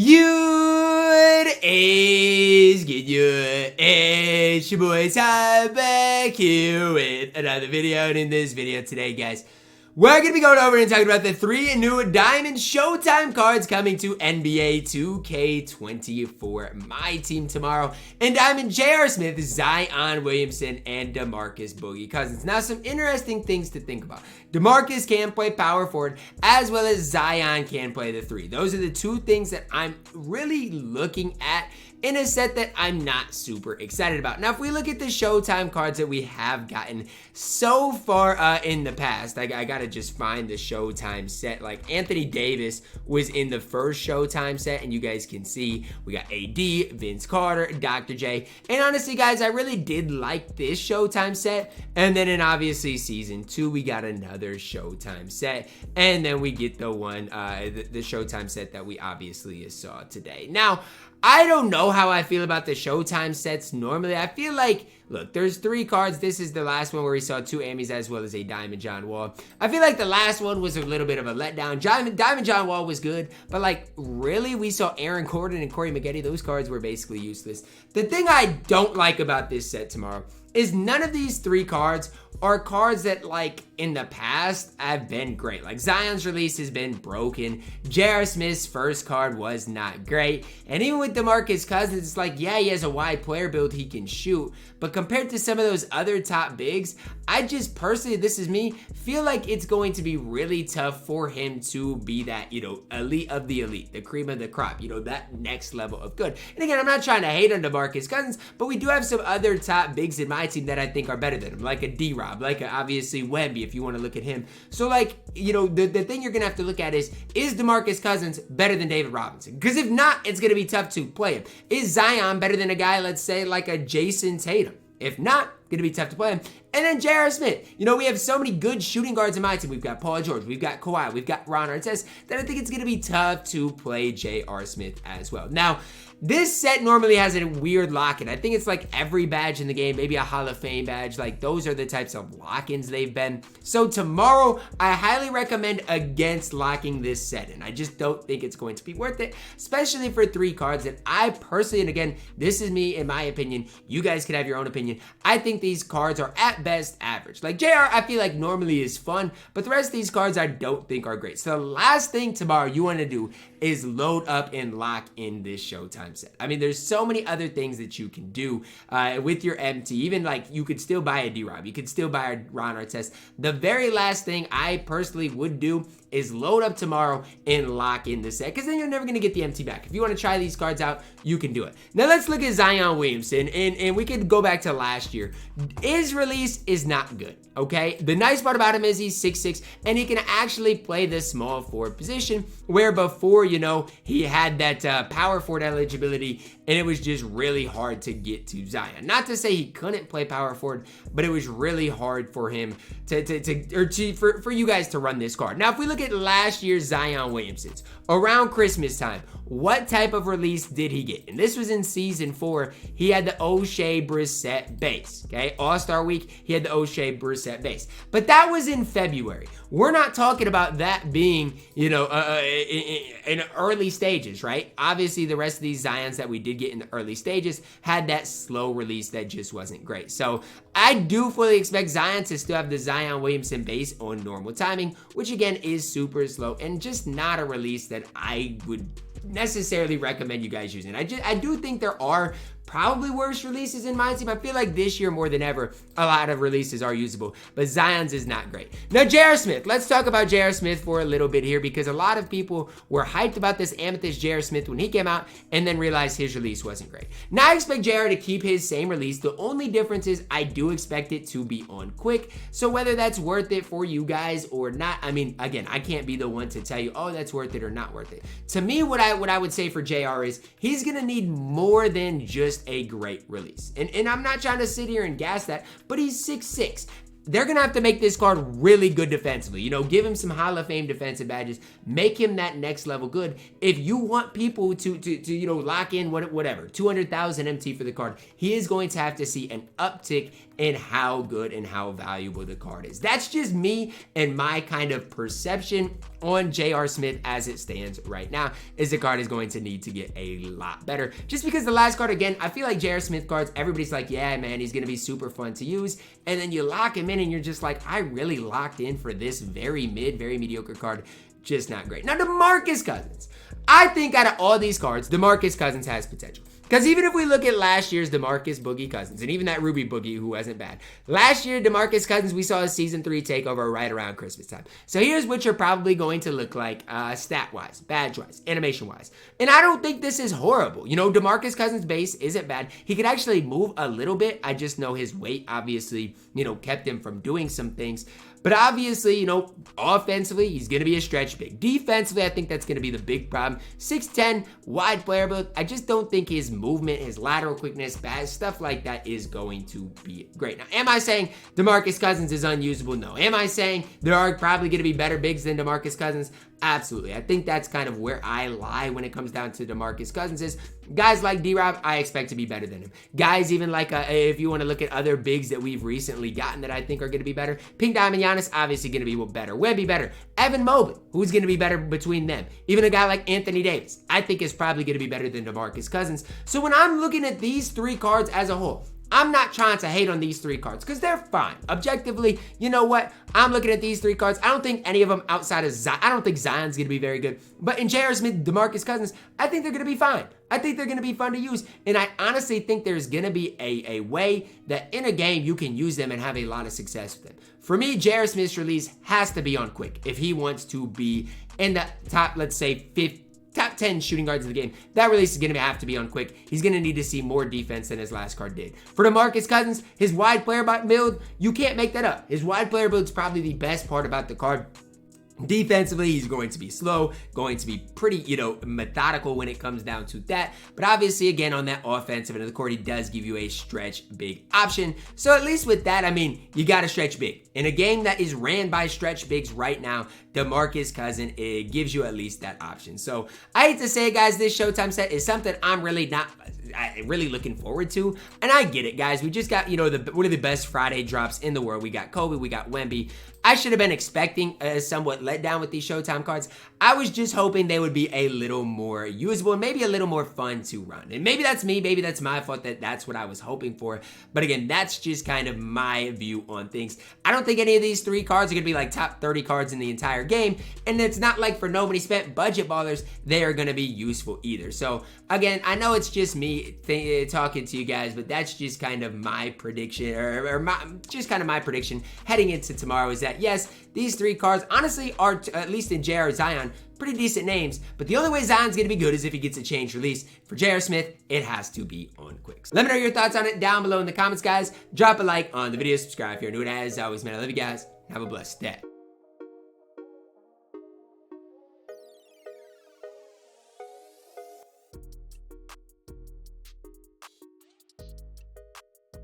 It is good. It's your boy Ty back here with another video. And in this video today, guys, we're going to be going over and talking about the 3 new Diamond Showtime cards coming to NBA 2K24 MyTEAM tomorrow. And Diamond J.R. Smith, Zion Williamson, and DeMarcus Cousins. Now, some interesting things to think about. DeMarcus can play power forward, as well as Zion can play the 3. Those are the 2 things that I'm really looking at in a set that I'm not super excited about. Now, if we look at the Showtime cards that we have gotten so far in the past, I gotta just find the Showtime set. Like, Anthony Davis was in the first Showtime set, and you guys can see we got AD, Vince Carter, Dr. J. And honestly, guys, I really did like this Showtime set. And then in obviously Season 2, we got another Showtime set. And then we get the one, the Showtime set that we obviously saw today. Now, I don't know how I feel about the Showtime sets normally. I feel like, look, there's 3 cards. This is the last one where we saw 2 Emmys as well as a Diamond John Wall. I feel like the last one was a little bit of a letdown. Diamond John Wall was good, but like, really, we saw Aaron Gordon and Corey Maggette. Those cards were basically useless. The thing I don't like about this set tomorrow is none of these 3 cards are cards that, like, in the past have been great. Like, Zion's release has been broken. J.R. Smith's first card was not great. And even with DeMarcus Cousins, it's like, yeah, he has a wide player build, he can shoot. But compared to some of those other top bigs, I just personally, this is me, feel like it's going to be really tough for him to be that, you know, elite of the elite, the cream of the crop, you know, that next level of good. And again, I'm not trying to hate on DeMarcus Cousins, but we do have some other top bigs in my team that I think are better than him, like a D-Rob, like a, obviously Wemby, if you want to look at him. So, like, you know, the thing you're going to have to look at is DeMarcus Cousins better than David Robinson? Because if not, it's going to be tough to play him. Is Zion better than a guy, let's say, like a Jason Tatum? If not, gonna be tough to play him. And then J.R. Smith. You know, we have so many good shooting guards in my team. We've got Paul George, we've got Kawhi, we've got Ron Artest, that I think it's gonna be tough to play J.R. Smith as well. Now, this set normally has a weird lock-in. I think it's like every badge in the game, maybe a Hall of Fame badge. Like, those are the types of lock-ins they've been. So tomorrow, I highly recommend against locking this set in. I just don't think it's going to be worth it, especially for 3 cards that I personally, and again, this is me in my opinion, you guys can have your own opinion. I think these cards are at best average. Like, JR, I feel like normally is fun, but the rest of these cards I don't think are great. So the last thing tomorrow you want to do is load up and lock in this Showtime set. I mean, there's so many other things that you can do with your MT. Even like, you could still buy a D-Rob, you could still buy a Ron Artest. The very last thing I personally would do is load up tomorrow and lock in the set, because then you're never going to get the MT back. If you want to try these cards out, you can do it. Now let's look at Zion Williamson, and we could go back to last year. His release is not good, okay? The nice part about him is he's 6'6", and he can actually play the small forward position, where before, you know, he had that power forward eligibility, and it was just really hard to get to Zion. Not to say he couldn't play power forward, but it was really hard for him for you guys to run this card. Now, if we look at last year's Zion Williamson's, around Christmas time, what type of release did he get? And this was in Season 4. He had the O'Shea Brissett base, okay? All-Star Week, he had the O'Shea Brissett base. But that was in February. We're not talking about that being, you know, in early stages, right? Obviously, the rest of these Zions that we did get in the early stages had that slow release that just wasn't great. So I do fully expect Zion to still have the Zion Williamson base on normal timing, which again is super slow and just not a release that I would necessarily recommend you guys using. I do think there are probably worse releases in my team. I feel like this year more than ever, a lot of releases are usable, but Zion's is not great. Now, J.R. Smith. Let's talk about J.R. Smith for a little bit here, because a lot of people were hyped about this Amethyst J.R. Smith when he came out and then realized his release wasn't great. Now, I expect J.R. to keep his same release. The only difference is I do expect it to be on quick. So whether that's worth it for you guys or not, I mean, again, I can't be the one to tell you, oh, that's worth it or not worth it. To me, what I would say for JR is he's going to need more than just a great release. And I'm not trying to sit here and gas that, but he's 6'6". They're going to have to make this card really good defensively. You know, give him some Hall of Fame defensive badges. Make him that next level good. If you want people to you know, lock in whatever, 200,000 MT for the card, he is going to have to see an uptick and how good and how valuable the card is. That's just me and my kind of perception on J.R. Smith as it stands right now, is the card is going to need to get a lot better. Just because the last card, again, I feel like J.R. Smith cards, everybody's like, yeah, man, he's going to be super fun to use. And then you lock him in and you're just like, I really locked in for this very mediocre card. Just not great. Now, DeMarcus Cousins. I think out of all these cards, DeMarcus Cousins has potential. Because even if we look at last year's DeMarcus Boogie Cousins, and even that Ruby Boogie, who wasn't bad. Last year, DeMarcus Cousins, we saw a Season 3 takeover right around Christmas time. So here's what you're probably going to look like stat-wise, badge-wise, animation-wise. And I don't think this is horrible. You know, DeMarcus Cousins' base isn't bad. He could actually move a little bit. I just know his weight, obviously, you know, kept him from doing some things. But obviously, you know, offensively, he's going to be a stretch big. Defensively, I think that's going to be the big problem. 6'10", wide player build. I just don't think his movement, his lateral quickness, bad stuff like that is going to be great. Now, am I saying DeMarcus Cousins is unusable? No. Am I saying there are probably going to be better bigs than DeMarcus Cousins? Absolutely. I think that's kind of where I lie when it comes down to DeMarcus Cousins is guys like D-Rob, I expect to be better than him. Guys even like, if you want to look at other bigs that we've recently gotten that I think are going to be better, Pink Diamond Giannis, obviously going to be better. Wemby better. Evan Mobley, who's going to be better between them. Even a guy like Anthony Davis, I think is probably going to be better than DeMarcus Cousins. So when I'm looking at these three cards as a whole, I'm not trying to hate on these three cards because they're fine. Objectively, you know what? I'm looking at these three cards. I don't think any of them outside of Zion. I don't think Zion's going to be very good. But in J.R. Smith, DeMarcus Cousins, I think they're going to be fine. I think they're going to be fun to use. And I honestly think there's going to be a way that in a game you can use them and have a lot of success with them. For me, J.R. Smith's release has to be on quick if he wants to be in the top, let's say, top 10 shooting guards of the game. That release is going to have to be on quick. He's going to need to see more defense than his last card did. For DeMarcus Cousins, his wide player build, you can't make that up. His wide player build is probably the best part about the card. Defensively, he's going to be slow, going to be pretty, you know, methodical when it comes down to that. But obviously, again, on that offensive end of the court, he does give you a stretch big option. So at least with that, I mean, you got to stretch big. In a game that is ran by stretch bigs right now, DeMarcus Cousins, it gives you at least that option. So I hate to say it, guys, this Showtime set is something I'm really looking forward to. And I get it, guys. We just got, you know, one of the best Friday drops in the world. We got Kobe, we got Wemby. I should have been expecting a somewhat letdown with these Showtime cards. I was just hoping they would be a little more usable and maybe a little more fun to run. And maybe that's me, maybe that's my fault that that's what I was hoping for. But again, that's just kind of my view on things. I don't think any of these three cards are going to be like top 30 cards in the entire game. And it's not like for nobody spent budget ballers, they are going to be useful either. So again, I know it's just me talking to you guys, but that's just kind of my prediction my prediction heading into tomorrow is that yes, these three cards honestly are, at least in JR Zion, pretty decent names, but the only way Zion's going to be good is if he gets a changed release. For J.R. Smith, it has to be on quick. Let me know your thoughts on it down below in the comments, guys. Drop a like on the video, subscribe if you're new, and as always, man, I love you guys. Have a blessed day.